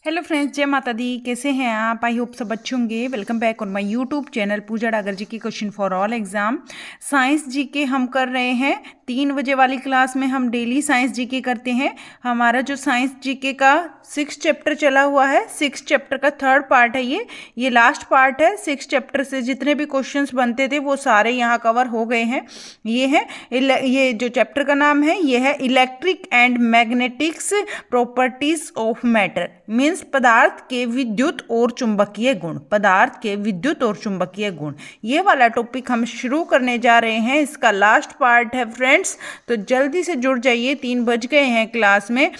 Hello friends, जय माता दी। कैसे हैं आप? आई होप सब अच्छे होंगे। Welcome back on my YouTube channel Pooja Dagar ji की question for all exam science GK हम कर रहे हैं। 3 बजे वाली क्लास में हम डेली साइंस जीके करते हैं। हमारा जो साइंस जीके का 6 चैप्टर चला हुआ है, 6 चैप्टर का 3rd पार्ट है ये लास्ट पार्ट है। 6 चैप्टर से जितने भी क्वेश्चंस बनते थे वो सारे यहाँ कवर हो गए हैं। ये जो चैप्टर का नाम है ये है electric and magnetics properties of matter, means पदार्थ के विद्युत और चुंबकीय गुण। पदार्थ के विद्युत और चुंबकीय गुण, ये वाला टॉपिक हम शुरू करने जा रहे हैं। इसका लास्ट पार्ट है फ्रेंड्स, तो जल्दी से जुड़ जाइए। 3 बज गए हैं, क्लास में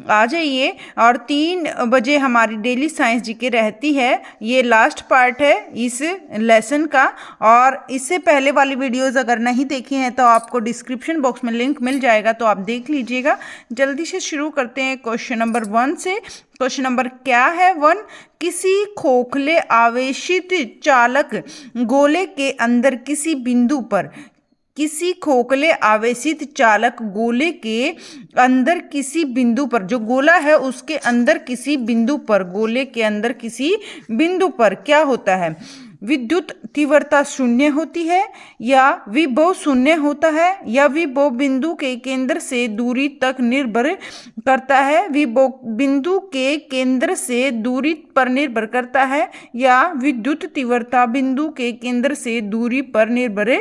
आ जाइए। और 3 बजे हमारी डेली साइंस जीके रहती है। ये लास्ट पार्ट है इस लेसन का। और इससे पहले वाली वीडियोस अगर नहीं देखी हैं तो आपको डिस्क्रिप्शन बॉक्स में लिंक मिल जाएगा, तो आप देख लीजिएगा। जल्दी से शुरू करते हैं क्वेश्चन नंबर 1 से। क्वेश्चन नंबर क्या है 1? किसी खोखले आवेशित चालक गोले के अंदर किसी बिंदु पर, किसी खोखले आवेशित चालक गोले के अंदर किसी बिंदु पर, जो गोला है उसके अंदर किसी बिंदु पर, गोले के अंदर किसी बिंदु पर क्या होता है? विद्युत तीव्रता शून्य होती है, या विभव शून्य होता है, या विभव बिंदु के केंद्र से दूरी तक निर्भर करता है। विभव बिंदु के केंद्र से दूरी पर निर्भर करता है, या विद्युत तीव्रता बिंदु के केंद्र से दूरी पर निर्भर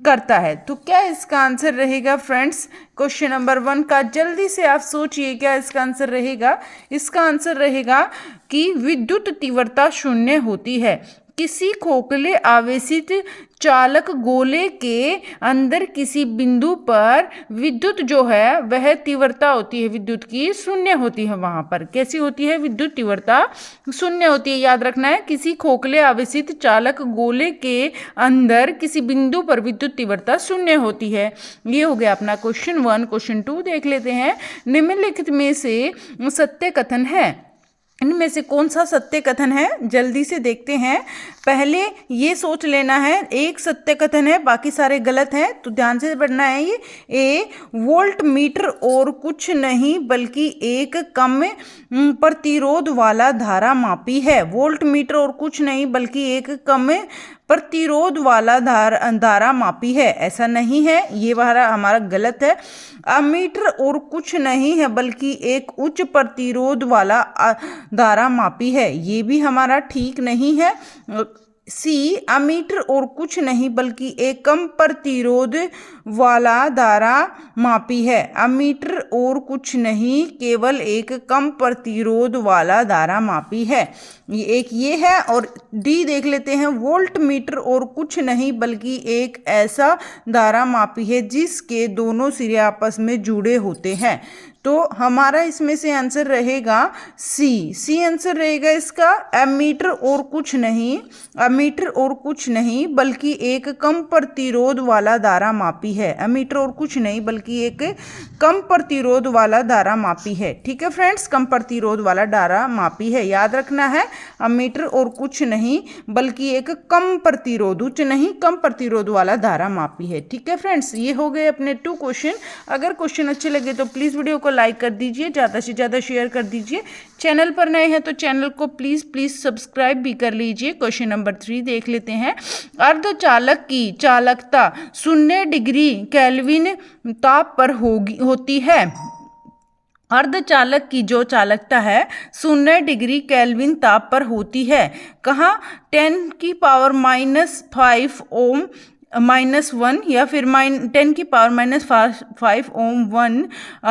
करता है। तो क्या इसका आंसर रहेगा फ्रेंड्स? क्वेश्चन नंबर 1 का जल्दी से आप सोचिए, क्या इसका आंसर रहेगा? इसका आंसर रहेगा कि विद्युत तीव्रता शून्य होती है। किसी खोखले आवेशित चालक गोले के अंदर किसी बिंदु पर विद्युत जो है वह तीव्रता होती है, विद्युत की शून्य होती है। वहां पर कैसी होती है? विद्युत तीव्रता शून्य होती है। याद रखना है, किसी खोखले आवेशित चालक गोले के अंदर किसी बिंदु पर विद्युत तीव्रता शून्य होती है। ये हो गया अपना क्वेश्चन 1। क्वेश्चन 2 देख लेते हैं। निम्नलिखित में से सत्य कथन है, इनमें से कौन सा सत्य कथन है? जल्दी से देखते हैं। पहले ये सोच लेना है, एक सत्य कथन है बाकी सारे गलत हैं, तो ध्यान से पढ़ना है ये। ए वोल्ट मीटर और कुछ नहीं बल्कि एक कम प्रतिरोध वाला धारा मापी है। वोल्ट मीटर और कुछ नहीं बल्कि एक कम प्रतिरोध वाला धारा मापी है, ऐसा नहीं है, ये हमारा गलत है। अमीटर और कुछ नहीं है बल्कि एक उच्च प्रतिरोध वाला धारा मापी है, ये भी हमारा ठीक नहीं है। सी अमीटर और कुछ नहीं बल्कि एक कम प्रतिरोध वाला धारा मापी है। अमीटर और कुछ नहीं, केवल एक कम प्रतिरोध वाला धारा मापी है। ये है। और डी देख लेते हैं। वोल्ट मीटर और कुछ नहीं बल्कि एक ऐसा धारा मापी है जिसके दोनों सिरे आपस में जुड़े होते हैं। तो हमारा इसमें से आंसर रहेगा सी आंसर रहेगा इसका। एमीटर और कुछ नहीं, अमीटर और कुछ नहीं बल्कि एक कम प्रतिरोध वाला धारा मापी है। अमीटर और कुछ नहीं बल्कि एक कम प्रतिरोध वाला धारा मापी है। ठीक है फ्रेंड्स, कम प्रतिरोध वाला धारा मापी है, याद रखना है। अमीटर और कुछ नहीं बल्कि एक कम प्रतिरोध, उच्च नहीं कम प्रतिरोध वाला धारा मापी है। ठीक है फ्रेंड्स, ये हो गए अपने 2 क्वेश्चन। अगर क्वेश्चन अच्छे लगे तो प्लीज़ वीडियो को लाइक कर दीजिए, ज़्यादा से ज़्यादा शेयर कर दीजिए। चैनल पर नए हैं तो चैनल को प्लीज़ सब्सक्राइब भी कर लीजिए। क्वेश्चन नंबर 3 देख लेते हैं। अर्धचालक की चालकता 0 डिग्री केल्विन ताप पर होती है। अर्धचालक की जो चालकता है 0 डिग्री केल्विन ताप पर होती है। कहाँ? 10 की पावर -5 ओम -1, या फिर 10 की पावर -5 ओम 1,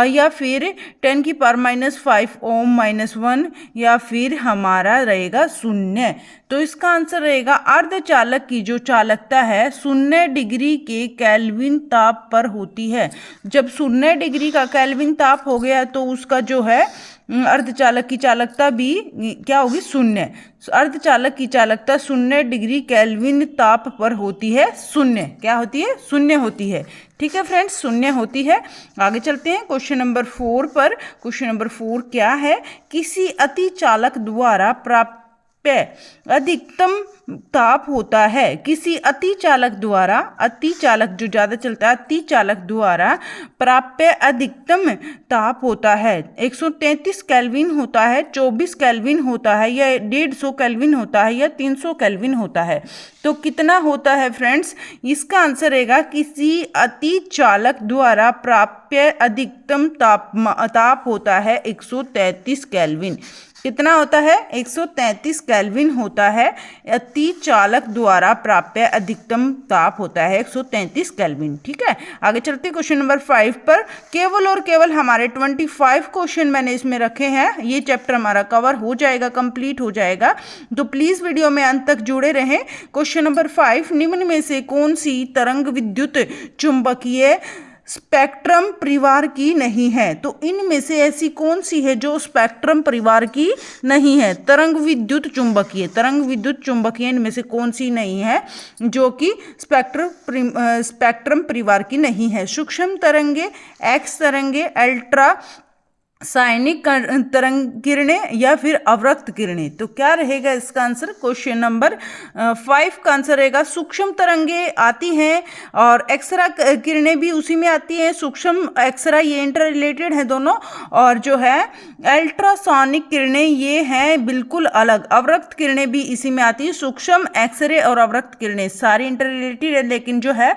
या फिर 10 की पावर -5 ओम -1, या फिर हमारा रहेगा 0। तो इसका आंसर रहेगा अर्धचालक की जो चालकता है 0 डिग्री के केल्विन ताप पर होती है। जब 0 डिग्री का केल्विन ताप हो गया तो उसका जो है अर्धचालक की चालकता भी क्या होगी? 0। अर्धचालक की चालकता 0 डिग्री केल्विन ताप पर होती है 0। क्या होती है? 0 होती है। ठीक है फ्रेंड्स, 0 होती है। आगे चलते हैं क्वेश्चन नंबर 4 पर। क्वेश्चन नंबर 4 क्या है? किसी अति चालक द्वारा अधिकतम ताप होता है किसी अतिचालक द्वारा, अतिचालक जो ज़्यादा चलता है, अतिचालक द्वारा प्राप्य अधिकतम ताप होता है 133 केल्विन होता है, 24 केल्विन होता है, या 150 केल्विन होता है, या 300 केल्विन होता है। तो कितना होता है फ्रेंड्स? इसका आंसर रहेगा किसी अतिचालक द्वारा प्राप्य अधिकतम ताप होता है 133 केल्विन। कितना होता है? 133 केल्विन होता है। अतिचालक द्वारा प्राप्य अधिकतम ताप होता है 133 केल्विन। ठीक है, आगे चलते क्वेश्चन नंबर 5 पर। केवल और केवल हमारे 25 क्वेश्चन मैंने इसमें रखे हैं। ये चैप्टर हमारा कवर हो जाएगा, कंप्लीट हो जाएगा, तो प्लीज वीडियो में अंत तक जुड़े रहें। क्वेश्चन नंबर 5, निम्न में से कौन सी तरंग विद्युत चुंबकीय स्पेक्ट्रम परिवार की नहीं है? तो इनमें से ऐसी कौन सी है जो स्पेक्ट्रम परिवार की नहीं है? तरंग विद्युत चुंबकीय इनमें से कौन सी नहीं है जो कि स्पेक्ट्रम परिवार की नहीं है? सूक्ष्म तरंगे, एक्स तरंगे, अल्ट्रा साइनिक तरंग किरणें, या फिर अवरक्त किरणें। तो क्या रहेगा इसका आंसर? क्वेश्चन नंबर 5 का आंसर रहेगा सूक्ष्म तरंगे आती हैं और एक्सरा किरणें भी उसी में आती हैं। सूक्ष्म एक्सरा ये इंटर रिलेटेड है दोनों, और जो है अल्ट्रासोनिक किरणें ये हैं बिल्कुल अलग। अवरक्त किरणें भी इसी में आती है। सूक्ष्म एक्सरे और अवरक्त किरणें सारी इंटर रिलेटेड है, लेकिन जो है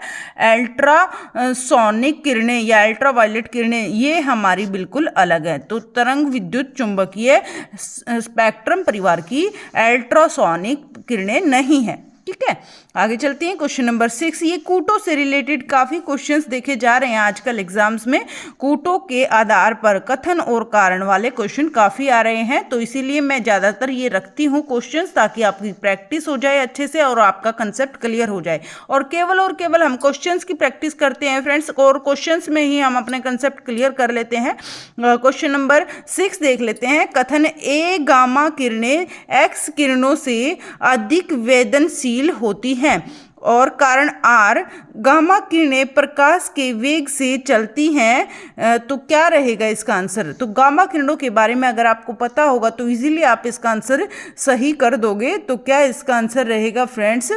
अल्ट्रासोनिक किरणें या अल्ट्रावायलेट किरणें ये हमारी बिल्कुल अलग है। तो तरंग विद्युत चुंबकीय स्पेक्ट्रम परिवार की अल्ट्रासोनिक किरणें नहीं है। ठीक है, आगे चलते हैं क्वेश्चन नंबर 6। ये कूटो से रिलेटेड काफी क्वेश्चंस देखे जा रहे हैं आजकल एग्जाम्स में। कूटो के आधार पर कथन और कारण वाले क्वेश्चन काफी आ रहे हैं, तो इसीलिए मैं ज्यादातर ये रखती हूँ क्वेश्चंस, ताकि आपकी प्रैक्टिस हो जाए अच्छे से और आपका कंसेप्ट क्लियर हो जाए। और केवल हम क्वेश्चंस की प्रैक्टिस करते हैं फ्रेंड्स, और क्वेश्चंस में ही हम अपने कंसेप्ट क्लियर कर लेते हैं। क्वेश्चन नंबर 6 देख लेते हैं। कथन ए गामा किरणें एक्स किरणों से अधिक वेदनशील होती हैं, और कारण आर गामा किरणें प्रकाश के वेग से चलती हैं। तो क्या रहेगा इसका आंसर? तो गामा किरणों के बारे में अगर आपको पता होगा तो इजीली आप इसका आंसर सही कर दोगे। तो क्या इसका आंसर रहेगा फ्रेंड्स?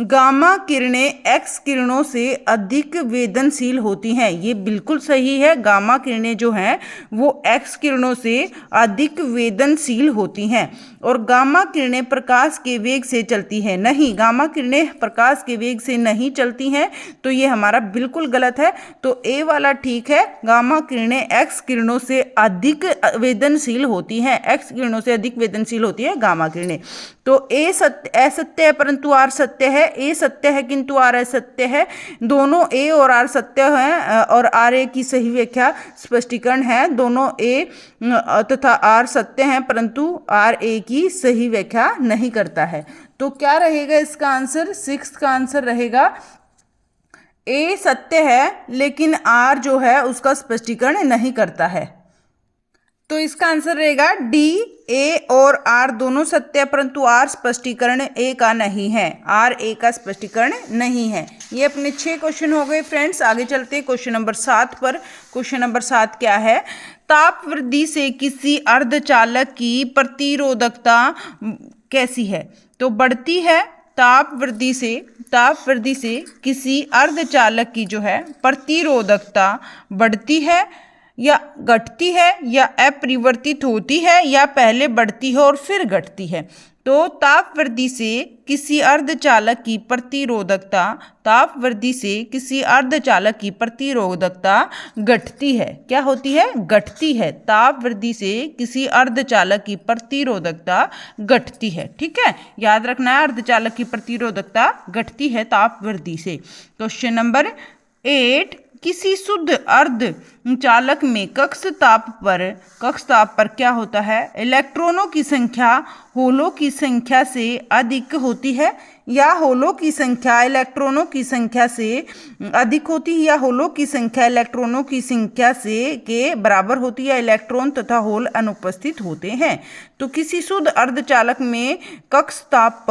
गामा किरणें एक्स किरणों से अधिक वेदनशील होती हैं। ये बिल्कुल सही है। गामा किरणें जो हैं वो एक्स किरणों से अधिक वेदनशील होती हैं, और गामा किरणें प्रकाश के वेग से चलती है नहीं, गामा किरणें प्रकाश के वेग से नहीं चलती हैं। तो ये हमारा बिल्कुल गलत है। तो ए वाला ठीक है, गामा किरणें एक्स किरणों से अधिक वेदनशील होती हैं। एक्स किरणों से अधिक वेदनशील होती है गामा किरणें। तो ए असत्य है परंतु आर सत्य है। ए सत्य है किंतु आर असत्य है। दोनों ए और आर सत्य हैं, और आर ए की सही व्याख्या स्पष्टीकरण है। दोनों ए तथा आर सत्य हैं, परंतु आर ए की सही व्याख्या नहीं करता है। तो क्या रहेगा इसका आंसर? 6 का आंसर रहेगा ए सत्य है, लेकिन आर जो है उसका स्पष्टीकरण नहीं करता है। तो इसका आंसर रहेगा डी। ए और आर दोनों सत्य है, परंतु आर स्पष्टीकरण ए का नहीं है। आर ए का स्पष्टीकरण नहीं है। ये अपने 6 क्वेश्चन हो गए फ्रेंड्स। आगे चलते हैं क्वेश्चन नंबर 7 पर। क्वेश्चन नंबर 7 क्या है? ताप वृद्धि से किसी अर्धचालक की प्रतिरोधकता कैसी है? तो बढ़ती है। ताप वृद्धि से किसी अर्धचालक की जो है प्रतिरोधकता बढ़ती है या घटती है, या अपरिवर्तित होती है, या पहले बढ़ती है और फिर घटती है। तो ताप वृद्धि से किसी अर्धचालक की प्रतिरोधकता घटती है। क्या होती है? घटती है। ताप वृद्धि से किसी अर्धचालक की प्रतिरोधकता घटती है। ठीक है, याद रखना है, अर्धचालक की प्रतिरोधकता घटती है ताप वृद्धि से। क्वेश्चन नंबर 8, किसी शुद्ध अर्धचालक में कक्ष ताप पर क्या होता है? इलेक्ट्रॉनों की संख्या होलों की संख्या से अधिक होती है, या होलों की संख्या इलेक्ट्रॉनों की संख्या से अधिक होती है, या होलों की संख्या इलेक्ट्रॉनों की संख्या से के बराबर होती है। इलेक्ट्रॉन तथा होल अनुपस्थित होते हैं। तो किसी शुद्ध अर्धचालक में कक्ष ताप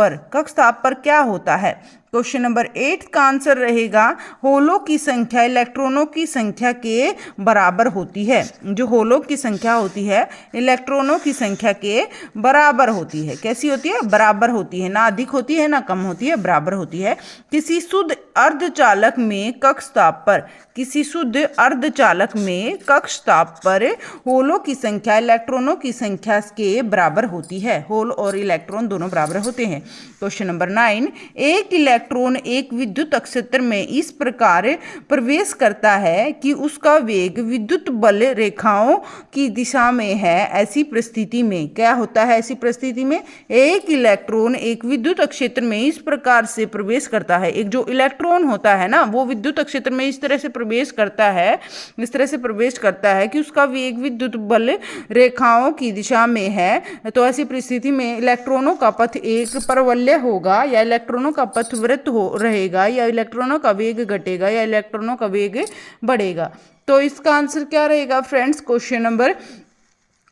पर क्या होता है? क्वेश्चन नंबर 8 का आंसर रहेगा होलों की संख्या इलेक्ट्रॉनों की संख्या के बराबर होती है। जो होलों की संख्या होती है इलेक्ट्रॉनों की संख्या के बराबर होती है। होती है। कैसी होती है? बराबर होती है, ना अधिक होती है ना कम होती है, बराबर होती है। किसी शुद्ध अर्धचालक में कक्ष ताप पर, किसी शुद्ध अर्धचालक में कक्ष ताप पर होलों की संख्या इलेक्ट्रॉनों की संख्या के बराबर होती है। होल और इलेक्ट्रॉन दोनों बराबर होते हैं। क्वेश्चन नंबर 9, एक इलेक्ट्रॉन एक विद्युत क्षेत्र में इस प्रकार प्रवेश करता है कि उसका वेग विद्युत बल रेखाओं की दिशा में है। ऐसी परिस्थिति में क्या होता है? ऐसी परिस्थिति में एक इलेक्ट्रॉन एक विद्युत क्षेत्र में इस प्रकार से प्रवेश करता है। एक जो इलेक्ट्रॉन होता है ना, वो विद्युत क्षेत्र में इस तरह से प्रवेश करता है, इस तरह से प्रवेश करता है कि उसका वेग विद्युत बल रेखाओं की दिशा में है। तो ऐसी परिस्थिति में इलेक्ट्रॉनों का पथ एक परवलय होगा, या इलेक्ट्रॉनों का पथ वृत्त हो रहेगा, या इलेक्ट्रॉनों का वेग घटेगा, या इलेक्ट्रॉनों का वेग बढ़ेगा। तो इसका आंसर क्या रहेगा फ्रेंड्स? क्वेश्चन नंबर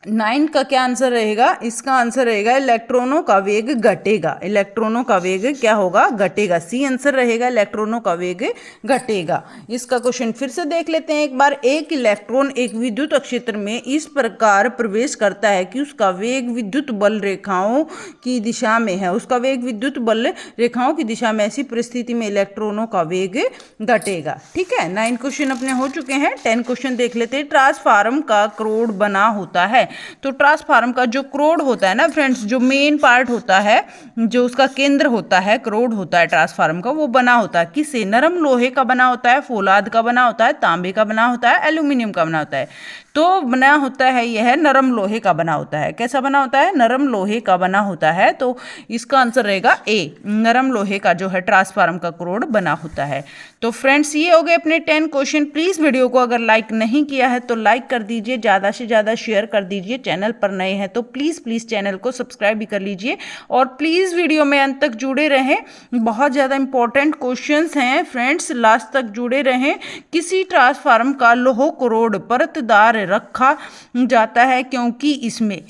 9 का क्या आंसर रहेगा? इसका आंसर रहेगा इलेक्ट्रॉनों का वेग घटेगा। इलेक्ट्रॉनों का वेग क्या होगा? घटेगा। सी आंसर रहेगा, इलेक्ट्रॉनों का वेग घटेगा। इसका क्वेश्चन फिर से देख लेते हैं एक बार। एक इलेक्ट्रॉन एक विद्युत क्षेत्र में इस प्रकार प्रवेश करता है कि उसका वेग विद्युत बल रेखाओं की दिशा में है। उसका वेग विद्युत बल रेखाओं की दिशा में, ऐसी परिस्थिति में इलेक्ट्रॉनों का वेग घटेगा। ठीक है, 9 क्वेश्चन अपने हो चुके हैं। 10 क्वेश्चन देख लेते हैं। ट्रांसफार्मर का करोड़ बना होता है। तो ट्रांसफार्मर का जो करोड़ होता है ना फ्रेंड्स, जो मेन पार्ट होता है, जो उसका केंद्र होता है, करोड़ होता है ट्रांसफार्मर का, वो बना होता है किससे? नरम लोहे का बना होता है, फौलाद का बना होता है, तांबे का बना होता है, एल्यूमिनियम का बना होता है। तो बना होता है, यह नरम लोहे का बना होता है। कैसा बना होता है? नरम लोहे का बना होता है। तो इसका आंसर रहेगा ए, नरम लोहे का जो है ट्रांसफार्मर का करोड़ बना होता है। तो फ्रेंड्स ये हो गए अपने 10 क्वेश्चन। प्लीज़ वीडियो को अगर लाइक नहीं किया है तो लाइक कर दीजिए, ज़्यादा से ज़्यादा शेयर कर दीजिए। चैनल पर नए हैं तो प्लीज़ चैनल को सब्सक्राइब भी कर लीजिए, और प्लीज़ वीडियो में अंत तक जुड़े रहें। बहुत ज़्यादा इंपॉर्टेंट क्वेश्चंस हैं फ्रेंड्स, लास्ट तक जुड़े रहें। किसी ट्रांसफार्मर का लोह करोड़ परतदार रखा जाता है क्योंकि इसमें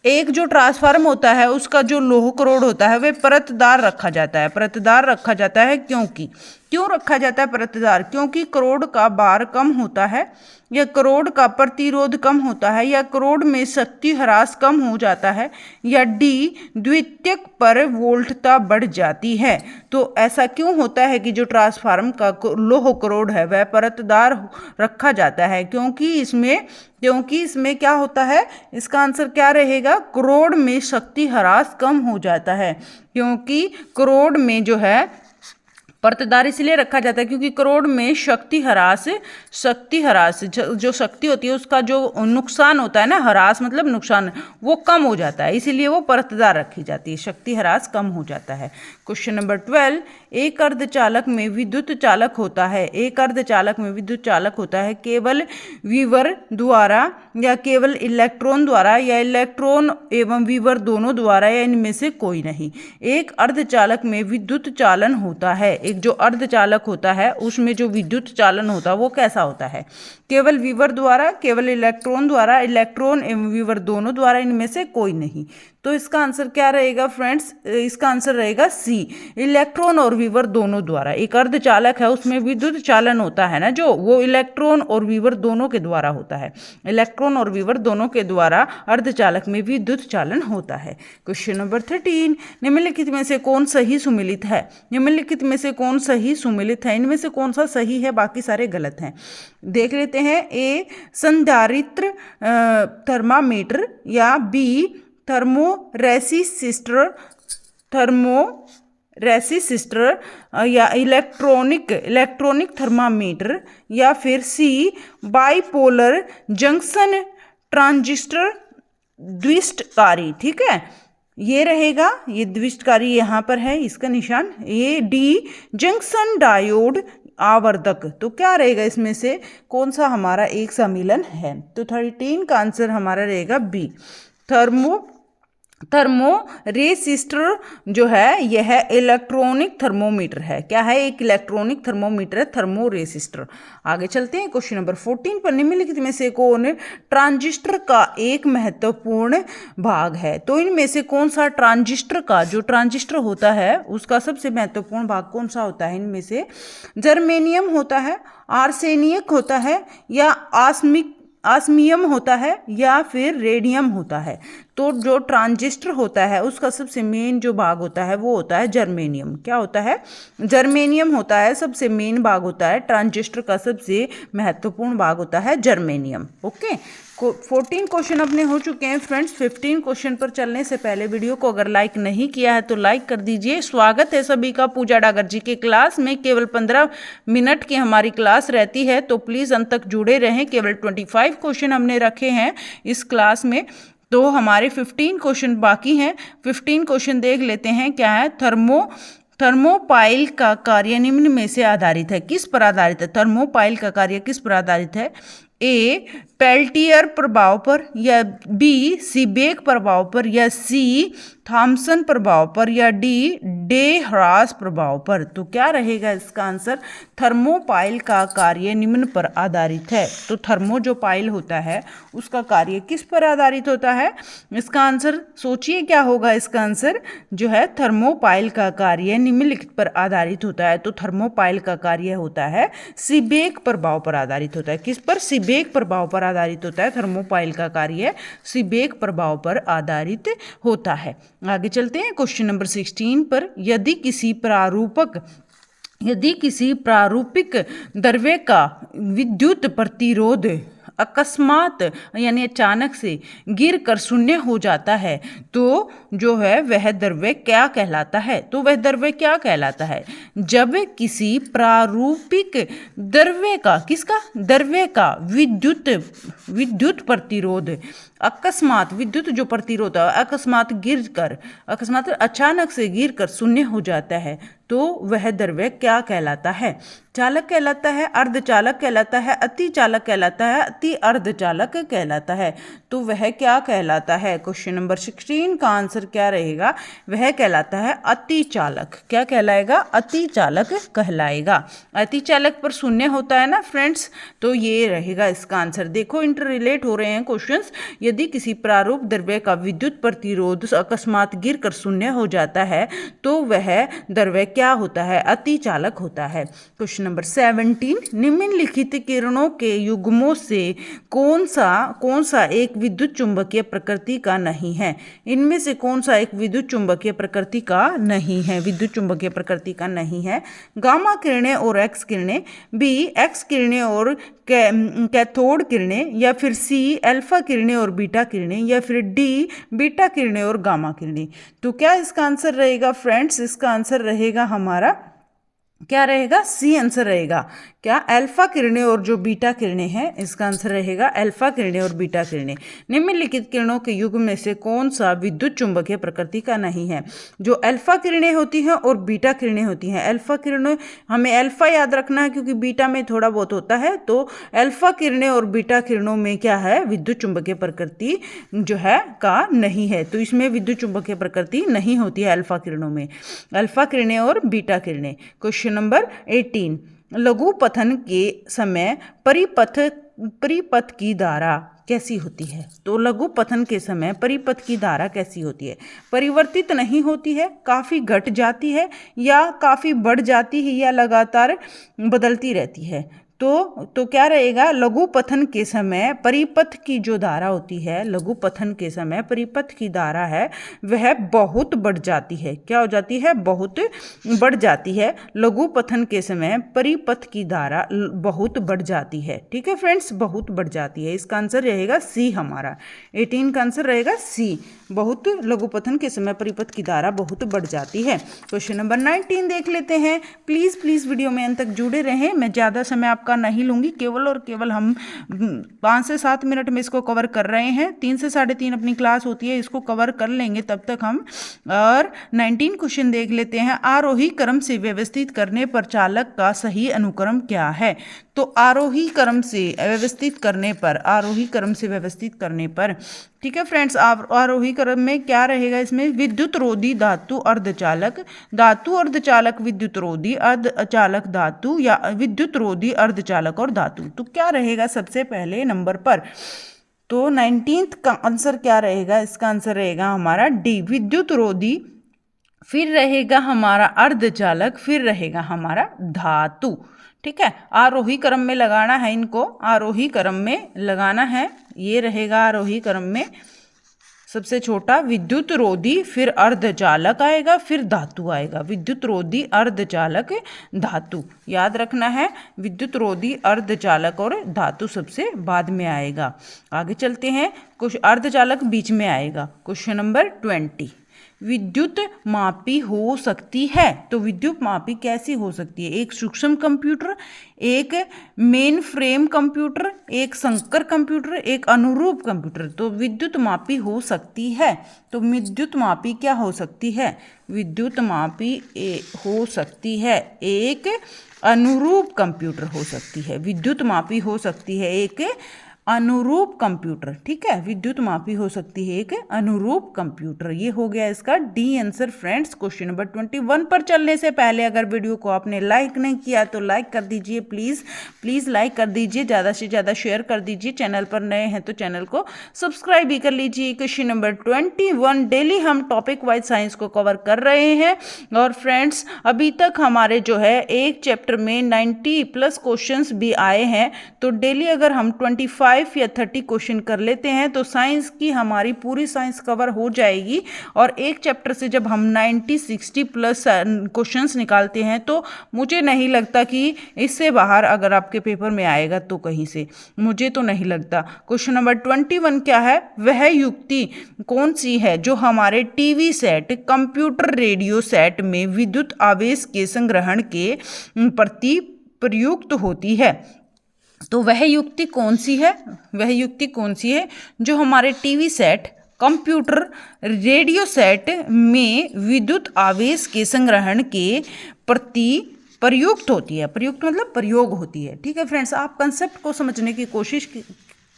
एक जो ट्रांसफार्मर होता है उसका जो लोह करोड़ होता है वह परतदार रखा जाता है। परतदार रखा जाता है क्यों रखा जाता है परतदार? क्योंकि करोड़ का भार कम होता है, या करोड़ का प्रतिरोध कम होता है, या करोड़ में शक्ति ह्रास कम हो जाता है, या डी द्वितीयक पर वोल्टता बढ़ जाती है। तो ऐसा क्यों होता है कि जो ट्रांसफार्मर का लोह करोड़ है वह परतदार रखा जाता है? क्योंकि इसमें क्या होता है? इसका आंसर क्या रहेगा? करोड़ में शक्ति ह्रास कम हो जाता है। क्योंकि करोड़ में जो है परतदार इसलिए रखा जाता है क्योंकि करोड़ में शक्ति ह्रास जो शक्ति होती है उसका जो नुकसान होता है ना, ह्रास मतलब नुकसान, वो कम हो जाता है, इसीलिए वो परतदार रखी जाती है, शक्ति ह्रास कम हो जाता है। क्वेश्चन नंबर 12, एक अर्धचालक में विद्युत चालक होता है। एक अर्धचालक में विद्युत चालक होता है केवल विवर द्वारा, या केवल इलेक्ट्रॉन द्वारा, या इलेक्ट्रॉन एवं विवर दोनों द्वारा, या इनमें से कोई नहीं। एक अर्धचालक में विद्युत चालन होता है। एक जो अर्धचालक होता है उसमें जो विद्युत चालन होता है वो कैसा होता है? केवल विवर द्वारा, केवल इलेक्ट्रॉन द्वारा, इलेक्ट्रॉन एवं विवर दोनों द्वारा, इनमें से कोई नहीं। तो इसका आंसर क्या रहेगा फ्रेंड्स? इसका आंसर रहेगा सी, इलेक्ट्रॉन और विवर दोनों द्वारा। एक अर्धचालक है उसमें विद्युत चालन होता है ना, जो वो इलेक्ट्रॉन और विवर दोनों के द्वारा होता है। इलेक्ट्रॉन और विवर दोनों के द्वारा अर्धचालक में विद्युत चालन होता है। क्वेश्चन नंबर 13, निम्नलिखित में से कौन सही सुमेलित है? निम्नलिखित में से कौन सही सुमेलित है? इनमें से कौन सा सही है? बाकी सारे गलत हैं। देख लेते हैं। ए संधारित्र थर्मामीटर, या बी थर्मोरेसिस्टर या इलेक्ट्रॉनिक थर्मामीटर, या फिर सी बाइपोलर जंक्शन ट्रांजिस्टर द्विष्टकारी। ठीक है, ये रहेगा, ये द्विष्टकारी यहाँ पर है इसका निशान। ये डी जंक्शन डायोड आवर्धक। तो क्या रहेगा इसमें से कौन सा हमारा एक सम्मिलन है? तो 13 का आंसर हमारा रहेगा बी, थर्मोरेसिस्टर जो है यह इलेक्ट्रॉनिक थर्मोमीटर है। क्या है? एक इलेक्ट्रॉनिक थर्मोमीटर है, थर्मोरेसिस्टर। आगे चलते हैं क्वेश्चन नंबर 14 पर। निम्नलिखित में से कौन ट्रांजिस्टर का एक महत्वपूर्ण भाग है? तो इनमें से कौन सा ट्रांजिस्टर का, जो ट्रांजिस्टर होता है उसका सबसे महत्वपूर्ण भाग कौन सा होता है? इनमें से जर्मेनियम होता है, आर्सेनियक होता है, या ऑस्मियम होता है या फिर रेडियम होता है। तो जो ट्रांजिस्टर होता है उसका सबसे मेन जो भाग होता है वो होता है जर्मेनियम। क्या होता है? जर्मेनियम होता है, सबसे मेन भाग होता है ट्रांजिस्टर का, सबसे महत्वपूर्ण भाग होता है जर्मेनियम। ओके, 14 क्वेश्चन अपने हो चुके हैं फ्रेंड्स। 15 क्वेश्चन पर चलने से पहले वीडियो को अगर लाइक नहीं किया है तो लाइक कर दीजिए। स्वागत है सभी का पूजा डागर जी के क्लास में। केवल 15 मिनट की हमारी क्लास रहती है, तो प्लीज़ अंत तक जुड़े रहें। केवल 25 क्वेश्चन हमने रखे हैं इस क्लास में, तो हमारे 15 क्वेश्चन बाकी हैं। 15 क्वेश्चन देख लेते हैं। क्या है? थर्मोपाइल का कार्य निम्न में से आधारित है। किस पर आधारित है? थर्मोपाइल का कार्य किस पर आधारित है? ए पेल्टियर प्रभाव पर, या बी सीबेक प्रभाव पर, या सी थॉमसन प्रभाव पर, या डी डे ह्रास प्रभाव पर। तो क्या रहेगा इसका आंसर? थर्मोपाइल का कार्य निम्न पर आधारित है। तो थर्मो जो पाइल होता है उसका कार्य किस पर आधारित होता है? इसका आंसर सोचिए क्या होगा। इसका आंसर जो है थर्मोपाइल का कार्य निम्नलिखित पर आधारित होता है। तो थर्मोपाइल का कार्य होता है सीबेक प्रभाव पर आधारित होता है। किस पर? सीबेक प्रभाव पर आधारित होता है। थर्मोपाइल का कार्य सीबेक प्रभाव पर आधारित होता है। आगे चलते हैं क्वेश्चन नंबर 16 पर। यदि किसी प्रारूपिक द्रव्य का विद्युत प्रतिरोध अकस्मात यानी अचानक से गिर कर शून्य हो जाता है तो जो है वह द्रव्य क्या कहलाता है? तो वह द्रव्य क्या कहलाता है? जब किसी प्रारूपिक द्रव्य का, किसका? द्रव्य का विद्युत प्रतिरोध अकस्मात, विद्युत जो प्रतिरोध अकस्मात अचानक से गिर कर शून्य हो जाता है तो वह द्रव्य क्या कहलाता है? चालक कहलाता है, अर्धचालक कहलाता है, अति चालक कहलाता है, अति अर्धचालक कहलाता है। तो वह क्या कहलाता है? क्वेश्चन नंबर 16 का आंसर क्या रहेगा? वह कहलाता है अति चालक। क्या कहलाएगा? अति चालक कहलाएगा। अति चालक पर शून्य होता है ना फ्रेंड्स, तो ये रहेगा इसका आंसर। देखो इंटर रिलेट हो रहे हैं क्वेश्चंस। यदि किसी प्रारूप द्रव्य का विद्युत प्रतिरोध अकस्मात गिर कर शून्य हो जाता है तो वह द्रव्य क्या होता है? अति चालक होता है। क्वेश्चन नंबर 17, निम्नलिखित किरणों के युग्मों से कौन सा एक विद्युत चुंबकीय प्रकृति का नहीं है? इनमें से कौन सा एक विद्युत चुंबकीय प्रकृति का नहीं है? विद्युत चुंबकीय प्रकृति का नहीं है। गामा किरणें और एक्स किरणें, बी एक्स किरणें और कैथोड किरणें, या फिर सी अल्फा किरणें और बीटा किरणें, या फिर डी बीटा किरणें और गामा किरणें। तो क्या इसका आंसर रहेगा फ्रेंड्स? इसका आंसर रहेगा हमारा, क्या रहेगा? सी आंसर रहेगा। क्या? अल्फा किरणें और जो बीटा किरणें हैं, इसका आंसर रहेगा अल्फा किरणें और बीटा किरणें। निम्नलिखित किरणों के युग्म में से कौन सा विद्युत चुंबकीय प्रकृति का नहीं है? जो अल्फा किरणें होती हैं और बीटा किरणें होती हैं। अल्फा किरणें, हमें अल्फा याद रखना है क्योंकि बीटा में थोड़ा बहुत होता है। तो अल्फा किरणें और बीटा किरणों में क्या है? विद्युत चुंबकीय प्रकृति जो है का नहीं है। तो इसमें विद्युत चुंबकीय प्रकृति नहीं होती है अल्फा किरणों में। अल्फा किरणें और बीटा किरणें। क्वेश्चन नंबर 18, लघु पथन के समय परिपथ की धारा कैसी होती है? तो लघु पथन के समय परिपथ की धारा कैसी होती है? परिवर्तित नहीं होती है, काफ़ी घट जाती है, या काफ़ी बढ़ जाती है, या लगातार बदलती रहती है? तो क्या रहेगा? लघु पथन के समय परिपथ की जो धारा होती है, लघु पथन के समय परिपथ की धारा है वह बहुत बढ़ जाती है। क्या हो जाती है? बहुत बढ़ जाती है। लघु पथन के समय परिपथ की धारा बहुत बढ़ जाती है। ठीक है फ्रेंड्स, बहुत बढ़ जाती है। इसका आंसर रहेगा सी हमारा। 18 का आंसर रहेगा सी। बहुत लघु पथन के समय परिपथ की धारा बहुत बढ़ जाती है। क्वेश्चन नंबर 19 देख लेते हैं। प्लीज़ वीडियो में अंत तक जुड़े रहें। मैं ज़्यादा समय आपका नहीं लूंगी, केवल और केवल हम 5 से 7 मिनट में इसको कवर कर रहे हैं। 3 से 3:30 अपनी क्लास होती है, इसको कवर कर लेंगे तब तक हम। और 19 क्वेश्चन देख लेते हैं। आरोही क्रम से व्यवस्थित करने पर चालक का सही अनुक्रम क्या है? तो आरोही क्रम से व्यवस्थित करने पर ठीक है फ्रेंड्स, आरोही क्रम में क्या रहेगा? इसमें विद्युत रोधी धातु अर्धचालक, विद्युत रोधी अर्धचालक धातु, या विद्युत रोधी अर्धचालक और धातु। तो क्या रहेगा सबसे पहले नंबर पर? तो 19th का आंसर क्या रहेगा? इसका आंसर रहेगा हमारा डी विद्युत रोधी, फिर रहेगा हमारा अर्धचालक, फिर रहेगा हमारा धातु। ठीक है, आरोही क्रम में लगाना है इनको, आरोही क्रम में लगाना है। ये रहेगा आरोही क्रम में। सबसे छोटा विद्युत रोधी, फिर अर्धचालक आएगा, फिर धातु आएगा। विद्युत रोधी, अर्धचालक, धातु, याद रखना है। विद्युत रोधी, अर्धचालक और धातु सबसे बाद में आएगा। आगे चलते हैं, कुछ अर्धचालक बीच में आएगा। क्वेश्चन नंबर 20, विद्युत मापी हो सकती है। तो विद्युत मापी कैसी हो सकती है? एक सूक्ष्म कंप्यूटर, एक मेन फ्रेम कंप्यूटर, एक संकर कंप्यूटर, एक अनुरूप कंप्यूटर। तो विद्युत मापी हो सकती है। तो विद्युत मापी क्या हो सकती है? विद्युत मापी हो सकती है एक अनुरूप कंप्यूटर हो सकती है। विद्युत मापी हो सकती है एक अनुरूप कंप्यूटर। ठीक है, विद्युत मापी हो सकती है एक अनुरूप कंप्यूटर। ये हो गया इसका D answer friends. Question number 21 पर चलने से पहले अगर वीडियो को आपने लाइक नहीं किया तो लाइक कर दीजिए, प्लीज़ लाइक कर दीजिए, ज़्यादा से ज़्यादा शेयर कर दीजिए। चैनल पर नए हैं तो चैनल को सब्सक्राइब भी कर लीजिए। क्वेश्चन नंबर 21, डेली हम टॉपिक वाइज साइंस को कवर कर रहे हैं। और फ्रेंड्स अभी तक हमारे जो है एक चैप्टर में 90+ क्वेश्चंस भी आए हैं। तो डेली अगर हम 25 या 30 क्वेश्चन कर लेते हैं तो साइंस की हमारी पूरी साइंस कवर हो जाएगी। और एक चैप्टर से जब हम 90-60+ क्वेश्चंस निकालते हैं तो मुझे नहीं लगता कि इससे बाहर अगर आपके पेपर में आएगा तो कहीं से, मुझे तो नहीं लगता। क्वेश्चन नंबर 21 क्या है? वह युक्ति कौन सी है जो हमारे TV set, computer, radio set में विद्युत आवेश के संग्रहण के प्रति प्रयुक्त होती है? तो वह युक्ति कौन सी है? वह युक्ति कौन सी है जो हमारे TV set, computer, radio set में विद्युत आवेश के संग्रहण के प्रति प्रयुक्त होती है? प्रयुक्त मतलब प्रयोग होती है। ठीक है फ्रेंड्स, आप कंसेप्ट को समझने की कोशिश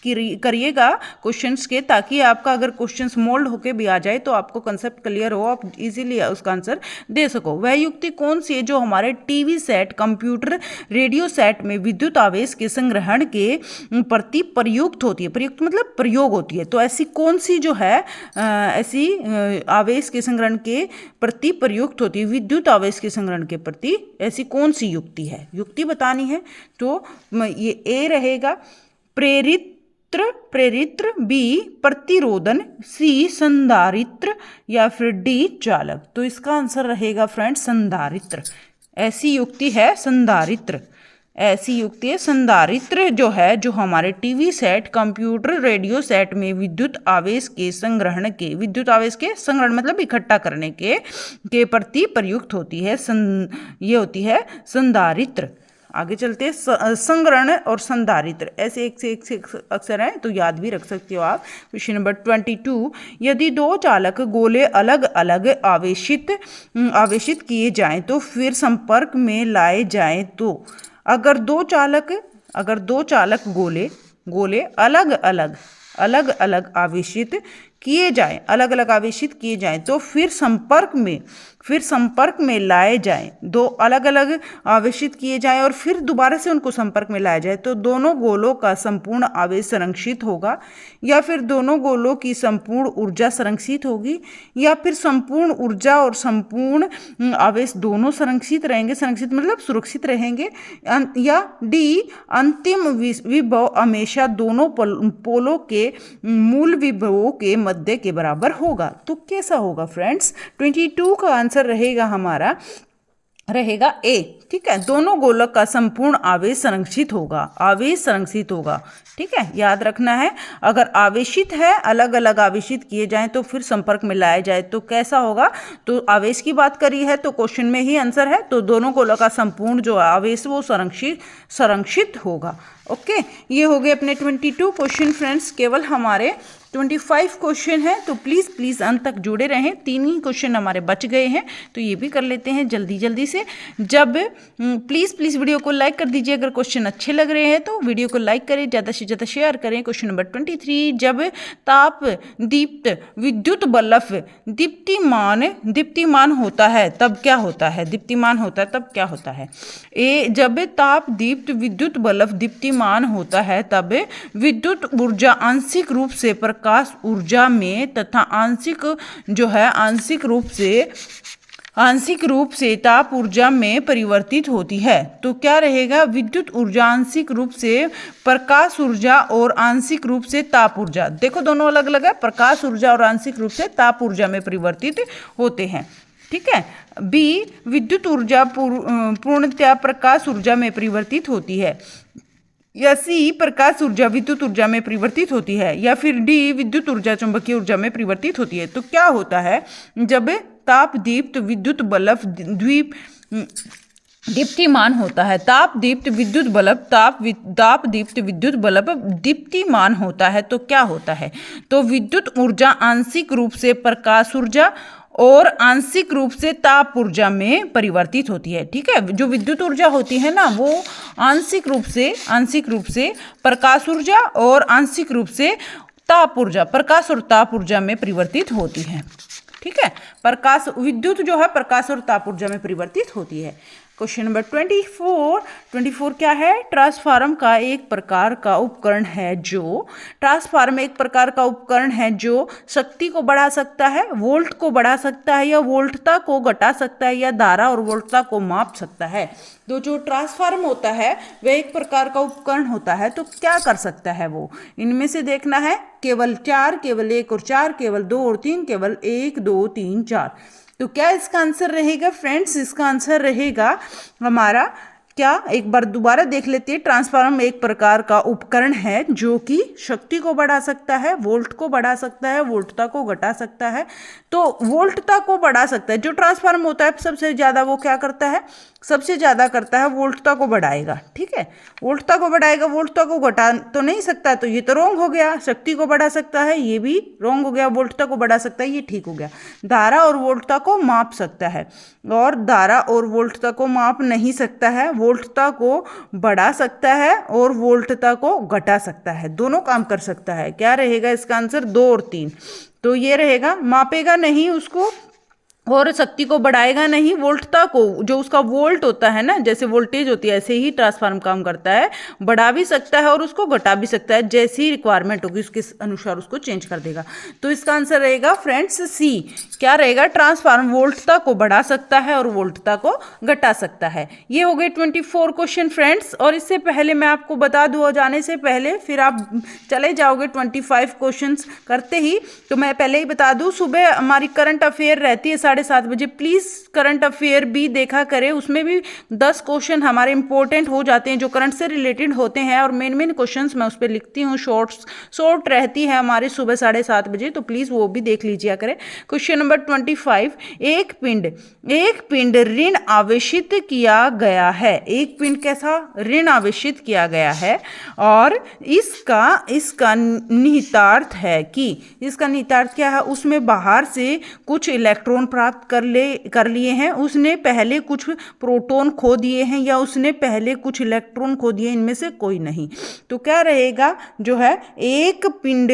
करिएगा क्वेश्चंस के, ताकि आपका अगर क्वेश्चंस मोल्ड होके भी आ जाए तो आपको कंसेप्ट क्लियर हो, आप इजीली उसका आंसर दे सको। वह युक्ति कौन सी है जो हमारे TV set, computer, radio set में विद्युत आवेश के संग्रहण के प्रति प्रयुक्त होती है? प्रयुक्त मतलब प्रयोग होती है। तो ऐसी कौन सी जो है ऐसी आवेश के संग्रहण के प्रति प्रयुक्त होती है, विद्युत आवेश के संग्रहण के प्रति ऐसी कौन सी युक्ति है? युक्ति बतानी है। तो ये ए रहेगा प्रेरित्र, बी प्रतिरोधन, सी संधारित्र, या फिर डी चालक। तो इसका आंसर रहेगा फ्रेंड्स संधारित्र। ऐसी युक्ति है संधारित्र। ऐसी युक्ति है संधारित्र जो है, जो हमारे TV set, computer, radio set में विद्युत आवेश के संग्रहण के, विद्युत आवेश के संग्रहण मतलब इकट्ठा करने के प्रति प्रयुक्त होती है। ये होती है संधारित्र। आगे चलते हैं, संग्रहण और संधारित्र ऐसे एक से अक्षर हैं तो याद भी रख सकते हो आप। क्वेश्चन नंबर 22, यदि दो चालक गोले अलग अलग आवेशित किए जाएं तो फिर संपर्क में लाए जाएं तो अगर दो चालक गोले अलग अलग आवेशित किए जाएं तो फिर संपर्क में लाए जाएं, दो अलग अलग आवेशित किए जाएं और फिर दोबारा से उनको संपर्क में लाया जाए तो दोनों गोलों का संपूर्ण आवेश संरक्षित होगा, या फिर दोनों गोलों की संपूर्ण ऊर्जा संरक्षित होगी, या फिर संपूर्ण ऊर्जा और संपूर्ण आवेश दोनों संरक्षित रहेंगे, संरक्षित मतलब सुरक्षित रहेंगे, या डी अंतिम विभव हमेशा दोनों पोलों के मूल विभवों के मध्य के बराबर होगा। तो कैसा होगा फ्रेंड्स? 22 का आंसर रहेगा हमारा ए। ठीक है, दोनों गोलक का संपूर्ण आवेश संरक्षित होगा। ठीक है, याद रखना है। अगर आवेशित है, अलग अलग आवेशित किए जाएं तो फिर संपर्क में लाया जाए तो कैसा होगा? तो आवेश की बात करी है तो क्वेश्चन में ही आंसर है, तो दोनों गोलक का संपूर्ण जो आवेश वो संरक्षित होगा। ओके, ये हो गए अपने 22 क्वेश्चन फ्रेंड्स। केवल हमारे 25 क्वेश्चन है, तो प्लीज़ अंत तक जुड़े रहें। 3 ही क्वेश्चन हमारे बच गए हैं तो ये भी कर लेते हैं जल्दी से। जब प्लीज़ वीडियो को लाइक कर दीजिए, अगर क्वेश्चन अच्छे लग रहे हैं तो वीडियो को लाइक करें, ज़्यादा से ज़्यादा शेयर करें। क्वेश्चन नंबर 23, जब ताप दीप्त विद्युत बल्ब दीप्तिमान होता है तब क्या होता है? दीप्तिमान होता है तब क्या होता है? ए, जब ताप दीप्त विद्युत बल्ब दीप्तिमान होता है तब विद्युत ऊर्जा आंशिक रूप से प्रकाश ऊर्जा में तथा आंशिक रूप से आंशिक रूप से ताप ऊर्जा में परिवर्तित होती है। तो क्या रहेगा, विद्युत ऊर्जा आंशिक रूप से प्रकाश ऊर्जा और आंशिक रूप से ताप ऊर्जा, देखो दोनों अलग अलग है, प्रकाश ऊर्जा और आंशिक रूप से ताप ऊर्जा में परिवर्तित होते हैं। ठीक है। बी, विद्युत ऊर्जा पूर्णतया प्रकाश ऊर्जा में परिवर्तित होती है। या सी, प्रकाश ऊर्जा विद्युत ऊर्जा में परिवर्तित होती है। या फिर डी, विद्युत ऊर्जा चुंबकीय ऊर्जा में परिवर्तित होती है। तो क्या होता है, जब ताप दीप्त विद्युत बल्ब दीप्तिमान होता है, ताप दीप्त विद्युत बल्ब ताप दीप्त विद्युत बल्ब दीप्तिमान होता है, तो क्या होता है, तो विद्युत ऊर्जा आंशिक रूप से प्रकाश ऊर्जा और आंशिक रूप से ताप ऊर्जा में परिवर्तित होती है। ठीक है। जो विद्युत ऊर्जा होती है ना, वो आंशिक रूप से प्रकाश ऊर्जा और आंशिक रूप से ताप ऊर्जा, प्रकाश और ताप ऊर्जा में परिवर्तित होती है। ठीक है। प्रकाश विद्युत जो है प्रकाश और ताप ऊर्जा में परिवर्तित होती है। क्वेश्चन नंबर 24 क्या है, ट्रांसफार्म का एक प्रकार का उपकरण है जो शक्ति को बढ़ा सकता है, वोल्ट को बढ़ा सकता है, या वोल्टता को घटा सकता है, या धारा और वोल्टता को माप सकता है। तो जो ट्रांसफार्म होता है वह एक प्रकार का उपकरण होता है। तो क्या कर सकता है वो, इनमें से देखना है, केवल 4, केवल 1 और 4, केवल 2 और 3, केवल 1 2 3 4। तो क्या इसका आंसर रहेगा फ्रेंड्स, इसका आंसर रहेगा हमारा क्या, एक बार दोबारा देख लेते हैं। ट्रांसफार्मर एक प्रकार का उपकरण है जो कि शक्ति को बढ़ा सकता है, वोल्ट को बढ़ा सकता है, वोल्टता को घटा सकता है। तो वोल्टता को बढ़ा सकता है, जो ट्रांसफार्मर होता है सबसे ज़्यादा वो क्या करता है, सबसे ज़्यादा करता है वोल्टता को बढ़ाएगा। ठीक है, वोल्टता को बढ़ाएगा, वोल्टता को घटा तो नहीं सकता, तो ये तो रॉन्ग हो गया। शक्ति को बढ़ा सकता है, ये भी रॉन्ग हो गया। वोल्टता को बढ़ा सकता है, ये ठीक हो गया। धारा और वोल्टता को माप सकता है, और धारा और वोल्टता को माप नहीं सकता है। वोल्टता को बढ़ा सकता है और वोल्टता को घटा सकता है, दोनों काम कर सकता है। क्या रहेगा इसका आंसर, 2 और 3। तो ये रहेगा, मापेगा नहीं उसको और शक्ति को बढ़ाएगा नहीं, वोल्टता को, जो उसका वोल्ट होता है ना, जैसे वोल्टेज होती है ऐसे ही ट्रांसफार्मर काम करता है, बढ़ा भी सकता है और उसको घटा भी सकता है, जैसी रिक्वायरमेंट होगी उसके अनुसार उसको चेंज कर देगा। तो इसका आंसर रहेगा फ्रेंड्स सी। क्या रहेगा, ट्रांसफार्मर वोल्टता को बढ़ा सकता है और वोल्टता को घटा सकता है। ये हो गए 24 क्वेश्चन फ्रेंड्स। और इससे पहले मैं आपको बता दूँ, जाने से पहले फिर आप चले जाओगे 25 क्वेश्चन करते ही, तो मैं पहले ही बता दूँ, सुबह हमारी करंट अफेयर रहती है 7:30 बजे। प्लीज़ करंट अफेयर भी देखा करें, उसमें भी 10 क्वेश्चन हमारे इंपॉर्टेंट हो जाते हैं जो करंट से रिलेटेड होते हैं, और मेन क्वेश्चंस मैं उस पर लिखती हूँ, शॉर्ट रहती है हमारी सुबह 7:30 बजे, तो प्लीज़ वो भी देख लीजिए करें। क्वेश्चन नंबर 25, एक पिंड ऋण आवेशित किया गया है। एक पिंड कैसा, ऋण आवेशित किया गया है, और इसका निहितार्थ है कि, इसका निहितार्थ क्या है, उसमें बाहर से कुछ इलेक्ट्रॉन प्राप्त कर लिए हैं, उसने पहले कुछ प्रोटॉन खो दिए हैं, या उसने पहले कुछ इलेक्ट्रॉन खो दिए, इनमें से कोई नहीं। तो क्या रहेगा, जो है एक पिंड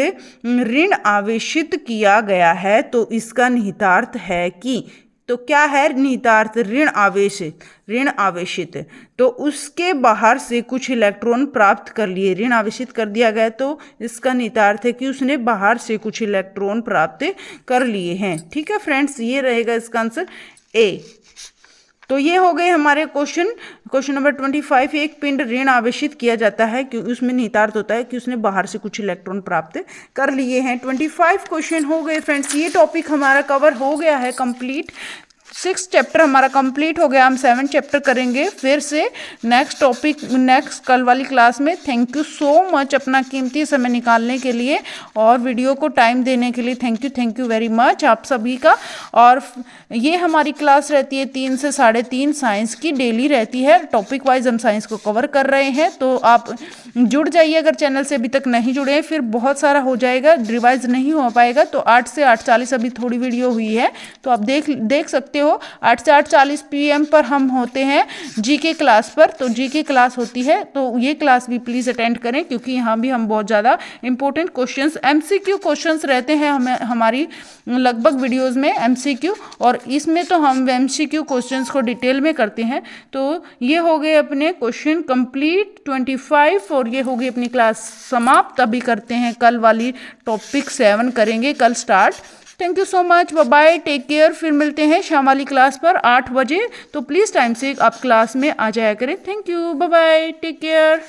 ऋण आवेशित किया गया है, तो इसका निहितार्थ है कि, तो क्या है निहितार्थ, ऋण आवेशित, तो उसके बाहर से कुछ इलेक्ट्रॉन प्राप्त कर लिए, ऋण आवेशित कर दिया गया, तो इसका निहितार्थ है कि उसने बाहर से कुछ इलेक्ट्रॉन प्राप्त कर लिए हैं। ठीक है फ्रेंड्स, ये रहेगा इसका आंसर ए। तो ये हो गए हमारे क्वेश्चन नंबर 25। एक पिंड ऋण आवेशित किया जाता है कि उसमें निहितार्थ होता है कि उसने बाहर से कुछ इलेक्ट्रॉन प्राप्त कर लिए हैं। 25 क्वेश्चन हो गए फ्रेंड्स। ये टॉपिक हमारा कवर हो गया है कंप्लीट। 6 चैप्टर हमारा कंप्लीट हो गया। हम 7 चैप्टर करेंगे फिर से नेक्स्ट टॉपिक, नेक्स्ट कल वाली क्लास में। थैंक यू सो मच अपना कीमती समय निकालने के लिए और वीडियो को टाइम देने के लिए। थैंक यू वेरी मच आप सभी का। और ये हमारी क्लास रहती है 3 से 3:30 साइंस की, डेली रहती है। टॉपिक वाइज हम साइंस को कवर कर रहे हैं, तो आप जुड़ जाइए। अगर चैनल से अभी तक नहीं जुड़े हैं, फिर बहुत सारा हो जाएगा, रिवाइज नहीं हो पाएगा। तो 8 से 8:40 अभी थोड़ी वीडियो हुई है, तो आप देख सकते हो। 8 से 8:40 PM पर हम होते हैं जीके क्लास पर। तो जीके क्लास होती है, तो ये क्लास भी प्लीज़ अटेंड करें, क्योंकि यहाँ भी हम बहुत ज़्यादा इंपॉर्टेंट क्वेश्चंस, MCQ क्वेश्चंस रहते हैं हमारी लगभग वीडियोस में MCQ, और इसमें तो हम MCQ क्वेश्चंस को डिटेल में करते हैं। तो ये हो गए अपने क्वेश्चन कंप्लीट 25, और ये हो गई अपनी क्लास समाप्त। अभी करते हैं कल वाली टॉपिक 7 करेंगे कल start. Thank you so much, bye bye, take care. फिर मिलते हैं शाम वाली क्लास पर 8 बजे, तो प्लीज़ टाइम से आप क्लास में आ जाया करें। Thank you, bye bye, take care.